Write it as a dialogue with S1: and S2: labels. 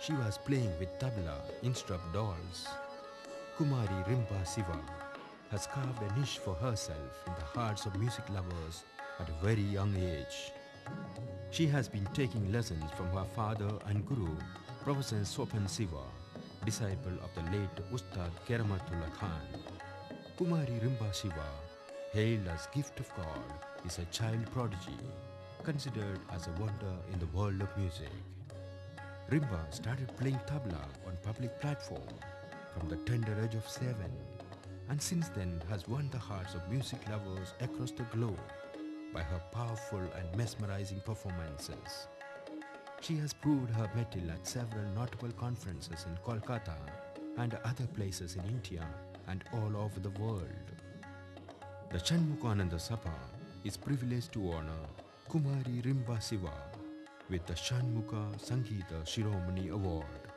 S1: She was playing with tabla, instruct dolls. Kumari Rimpa Siva has carved a niche for herself in the hearts of music lovers at a very young age. She has been taking lessons from her father and guru, Professor Sopan Siva, disciple of the late Ustad Keramatullah Khan. Kumari Rimpa Siva, hailed as gift of God, is a child prodigy, considered as a wonder in the world of music. Rimba started playing tabla on public platform from the tender age of 7, and since then has won the hearts of music lovers across the globe by her powerful and mesmerizing performances. She has proved her mettle at several notable conferences in Kolkata and other places in India and all over the world. The Shanmukananda Sabha is privileged to honor Kumari Rimba Siva with the Shanmuka Sangeeta Shiromani Award.